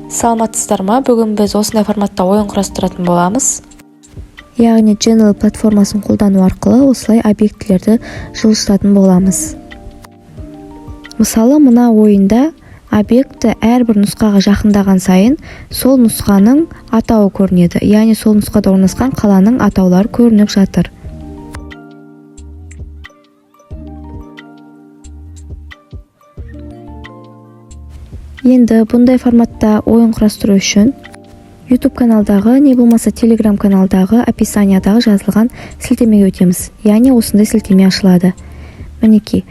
Саламатсыздар ма? Бүгін біз осындай форматта ойын құрастыратын боламыз. Яғни Channel платформасын қолдану арқылы осылай объектілерді жылжытатын боламыз. Мысалы, мына ойында объекті әрбір нұсқаға жақындаған сайын сол нұсқаның атауы көрінеді. Яғни сол нұсқада орналасқан қаланың атаулары көрініп жатыр. Енді бұндай форматта ойын құрастыру үшін YouTube каналдағы, не болмаса Telegram каналдағы описаниядағы жазылған сілтемеге өтеміз. Яғни осындай сілтеме ашылады. Мінекей,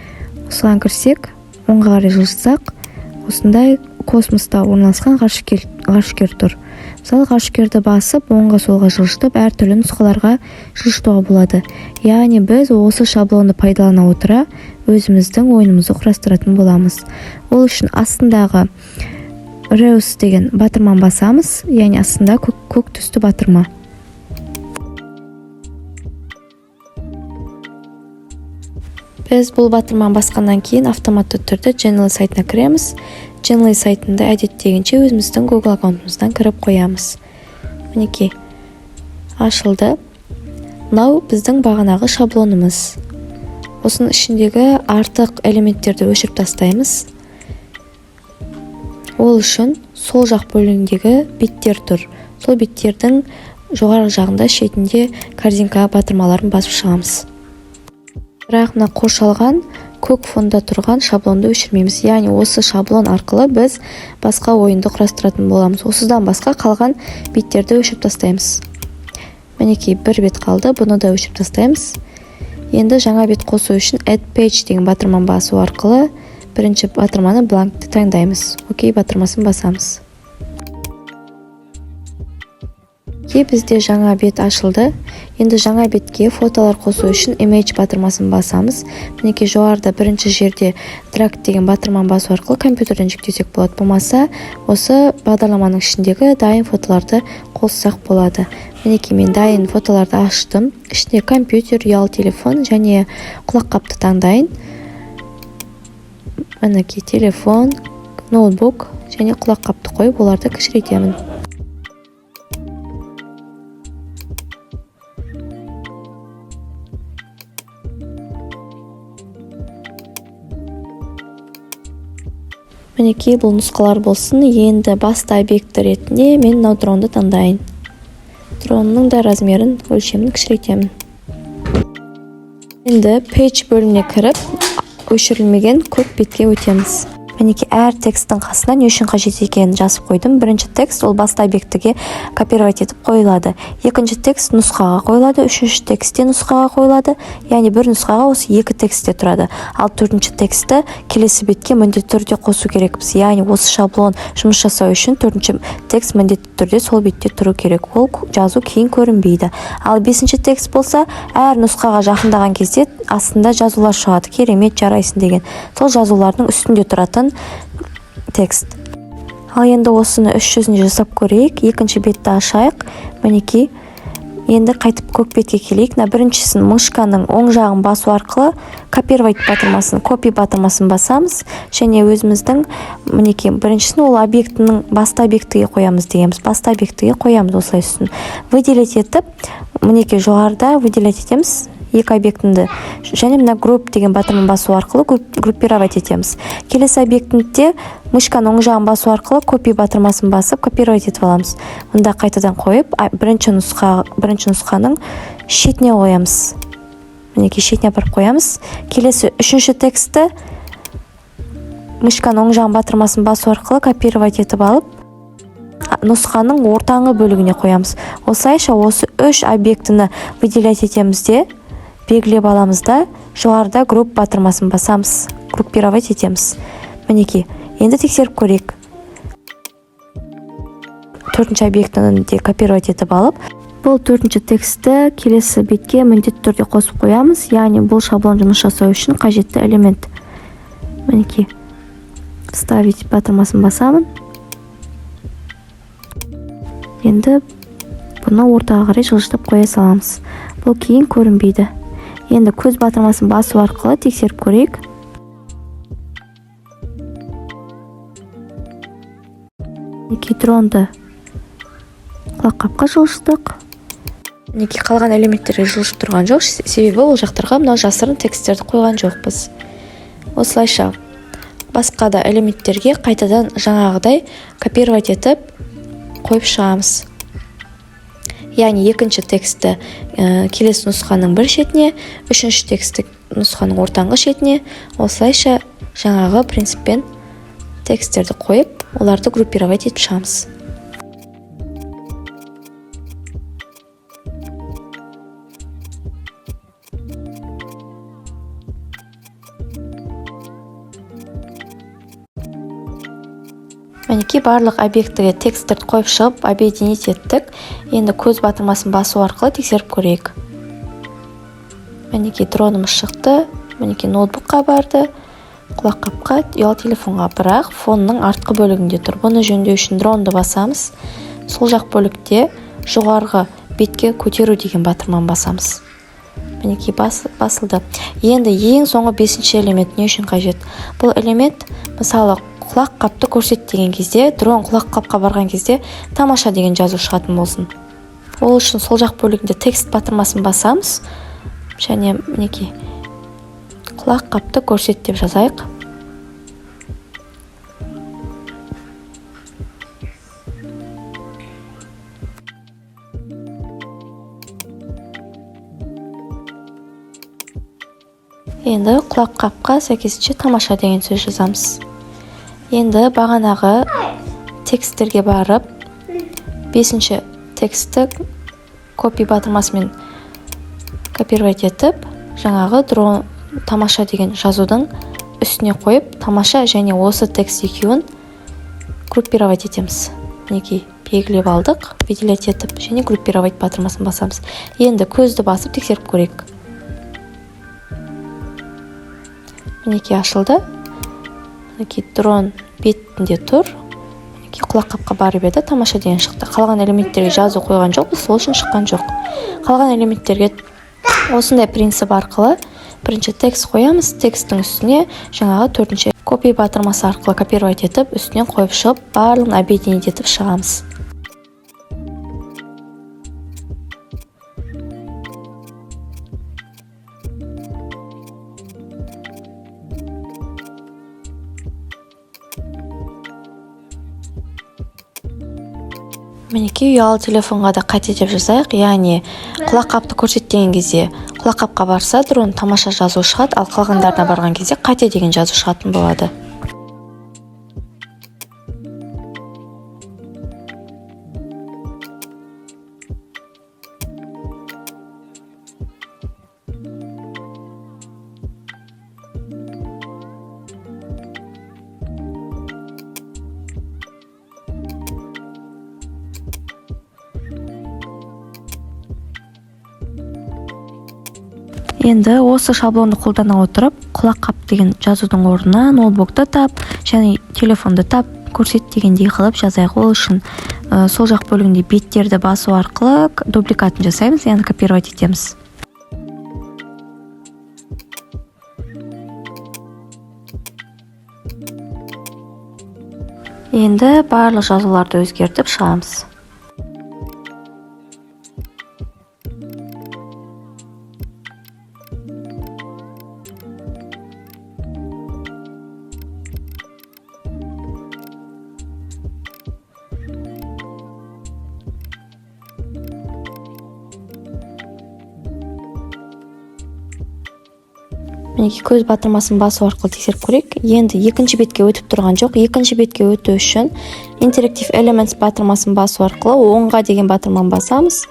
осыған кірсек, оңға қарай жылжытсақ, осындай космоста орналасқан ғарышкер тұр. Мысалы, ғарышкерді басып, оңға солға жылжытып, әртүрлі нұсқаларға жылжытуға болады. Яғни біз осы шаблонды пайдалана отыра өзіміздің ойынымызды құрастыратын боламыз. Ол үшін астындағы Reus деген батырманы басамыз, яғни астында көк түсті батырма. Біз бұл батырманы басқаннан кейін автоматты түрде Channel сайтына кіреміз. Channel сайтында әдеттегенше өзіміздің Google аккаунтымыздан кіріп қоямыз. Мінекей, ашылды. Мынау біздің бағанағы шаблонымыз. Осының ішіндегі артық элементтерді өшіріп тастаймыз. Ол үшін сол жақ бөлігіндегі беттер тұр. Сол беттердің жоғарғы жағында шетінде картинка батырмаларын басып шығамыз. Бірақ мына қоршалған көк фонда тұрған шаблонды өшірмейміз. Яғни осы шаблон арқылы біз басқа ойынды құрастыратын боламыз. Осыдан басқа қалған беттерді өшіріп тастаймыз. Мінекей, бір бет қалды, бұны да өшіріп тастаймыз. Енді жаңа бет қосу үшін Add Page деген батырманы басу арқылы бірінші батырманы бланкты таңдаймыз. Окей, батырмасын басамыз. Бізде жаңа бет ашылды. Енді жаңа бетке фотолар қосу үшін Image батырмасын басамыз. Мінекей, жоғарыда бірінші жерде Drag деген батырманы басу арқылы компьютерден жүктесек болады. Болмаса, осы бағдарламаның ішіндегі дайын фотоларды қоссақ болады. Мінекей, мен дайын фотоларды аштым. Ішінде компьютер, ұялы телефон және құлаққапты таңдайын. Мінекей, телефон, ноутбук және құлаққапты қойып, оларды кішірейтемін. Мінекей, бұл нұсқалар болсын. Енді басты объекті ретінде мен мынау дронды таңдайын. Дронның да размерін, өлшемін кішірейтемін. Енді Page бөліміне кіріп, өшірілмеген көк бетке өтеміз. Мінекей, әр текстің қасына не үшін қажет екенін жазып қойдым. Бірінші текст ол басты объектіге копировать етіп қойылады. Екінші текст нұсқаға қойылады, үшінші текстте нұсқаға қойылады. Яғни бір нұсқаға осы екі текстте тұрады. Ал төртінші тексті келесі бетке міндетті түрде қосу керекпіз. Яғни осы шаблон жұмыс жасау үшін төртінші текст міндетті түрде сол бетте тұру керек. Ол жазу кейін көрінбейді. Ал бесінші текст болса, әр нұсқаға жақындаған кезде астында жазулар шығады. Керемет, жарайсың деген. Сол жазулардың үстінде тұратын текст. Ал енді осыны үш жүзінде жасап көрейік. Екінші бетті ашайық. Мінекей, енді қайтып көк бетке келейік. Біріншісін мышканың оң жағын басу арқылы копировать батырмасын, копи батырмасын басамыз. Және өзіміздің, мінекей, біріншісін ол объектінің басты объектіге қоямыз дегенбіз. Басты объектіге қоямыз осылай үстін. Выделить етіп, мінекей, жоғарыда выделять етеміз екі объектінді. Және мына групп деген батырманы басу арқылы группировать етеміз. Келесі объектінде мышканың оң жағын басу арқылы копи батырмасын басып копировать етіп аламыз. Мұнда қайтадан қойып, бірінші нұсқаның шетіне қоямыз. Мінекей, шетіне апарып қоямыз. Келесі үшінші тексті мышканың оң жағын батырмасын басу арқылы копировать етіп алып, нұсқаның ортаңғы бөлігіне қоямыз. Осылайша осы үш объектіні выделять етеміз де, белгілеп аламыз да, жоғарыда групп батырмасын басамыз, группировать етеміз. Мінекей, енді тексеріп көрейік. Төртінші объектіні де копировать етіп алып, бұл төртінші тексті келесі бетке міндетті түрде қосып қоямыз. Яғни бұл шаблон жұмыс жасау үшін қажетті элемент. Мінекей, вставить батырмасын басамын. Енді бұны ортаға қарай жылжытып қоя саламыз. Бұл кейін көрінбейді. Енді көз батырмасын басу арқылы тексеріп көрейік. мінекей дронды құлаққапқа жылжыттық. Мінекей қалған элементтерге жылжып тұрған жоқ, себебі ол жақтарға мынау жасырын тексттерді қойған жоқпыз. Осылайша басқа да элементтерге қайтадан жаңағыдай копировать етіп қойып шығамыз. Яғни екінші текстті келесі нұсқаның бір шетіне, үшінші текстті нұсқаның ортаңғы шетіне, осылайша жаңағы принциппен тексттерді қойып, оларды группировать етіп шығамыз. Мінекей барлық объектіге тексттерді қойып шығып, объединить еттік. Енді көз батырмасын басу арқылы тексеріп көрейік. Мінекей дронымыз шықты, мінекей ноутбукқа барды, құлаққапқа, ұялы телефонға, бірақ фонның артқы бөлігінде тұр. Бұны жөндеу үшін дронды басамыз. Сол жақ бөлікте жоғарғы бетке көтеру деген батырман басамыз. Мінекей басылды. Енді ең соңғы 5-ші элемент не үшін қажет? Бұл элемент, мысалы, құлаққапты көрсет деген кезде, дрон құлаққапқа барған кезде тамаша деген жазу шығатын болсын. Ол үшін сол жақ бөлігінде текст батырмасын басамыз. Және мінекей құлаққапты көрсет деп жазайық. Енді құлаққапқа сәйкесінше тамаша деген сөз жазамыз. Енді бағанағы тексттерге барып, 5-ші текстті копи батырмасымен копировать етіп, жаңағы дрон тамаша деген жазудың үстіне қойып, тамаша және осы текст екеуін группировать етеміз. Мінекей белгілеп алдық, выделять етіп, және группировать батырмасын басамыз. Енді көзді басып тексеріп көрейік. Мінекей ашылды. Мінекей дрон бетінде тұр. Мінекей құлаққапқа барып еді, тамаша деген шықты. Қалған элементтерге жазу қойған жоқ, сол үшін шыққан жоқ. Қалған элементтерге осындай принцип арқылы бірінші текст қоямыз, тексттің үстіне жаңағы 4-ші копи батырмасы арқылы копировать етіп, үстінен қойып шығып, барлығын объединить етіп шығамыз. Мінекей ұялы телефонға да қате деп жазайық, яғни құлаққапты көрсеткен кезде құлаққапқа барса дрон тамаша жазу шығады, ал қалғандарына барған кезде қате деген жазу шығатын болады. Енді осы шаблонды қолдана отырып, құлаққап деген жазудың орнына ноутбукты тап, және телефонды тап, көрсет дегендей қылып жазайық. Ол үшін сол жақ бөлігінде беттерді басу арқылы дубликатын жасаймыз, яғни копировать етеміз. Енді барлық жазуларды өзгертіп шығамыз. Мінекей көз батырмасын басу арқылы тексеріп көрейік. Енді екінші бетке өтіп тұрған жоқ. Екінші бетке өту үшін Interactive Elements батырмасын басу арқылы оңға деген батырманы басамыз.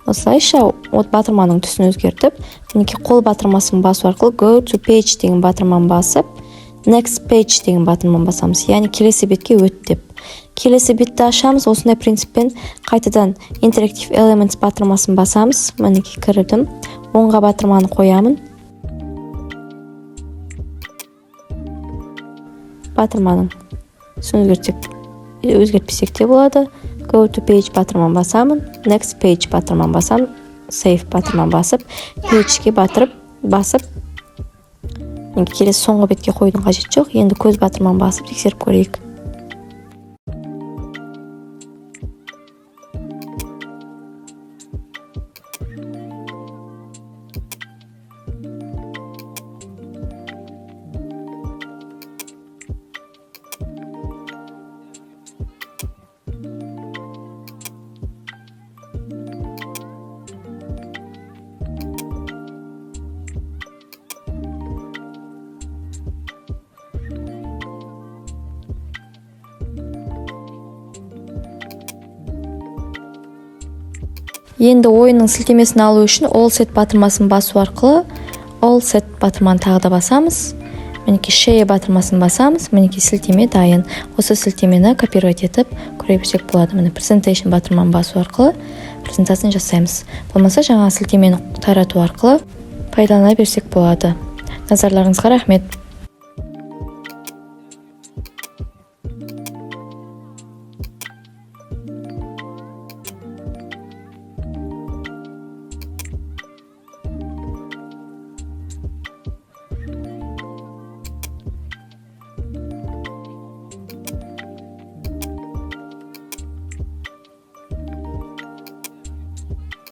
Осылайша от батырманың түсін өзгертіп, мінекей қол батырмасын басу арқылы Go to Page деген батырманы басып, Next Page деген батырманы басамыз. Яғни келесі бетке өт деп. Келесі бетті ашамыз. Осындай принциппен қайтадан Interactive Elements батырмасын басамыз. Мінекей кірдім. Оңға батырманы қоямын. Батырманың түсін өзгертпесек те болады. Go to Page батырман басамын. Next Page батырман басамын. Save батырман басып, Page'ге басып, келесі соңғы бетке қойдың қажет жоқ. Енді көз батырман басып тексеріп көрейік. Енді ойынның сілтемесін алу үшін all set батырмасын басу арқылы all set батырманы тағы да басамыз. Мінекей share батырмасын басамыз. Мінекей сілтеме дайын. Осы сілтемені копировать етіп көре берсек болады. Міне presentation батырманы басу арқылы презентацияны жасаймыз. Болмаса жаңа сілтемені тарату арқылы пайдалана берсек болады. Назарларыңызға рахмет.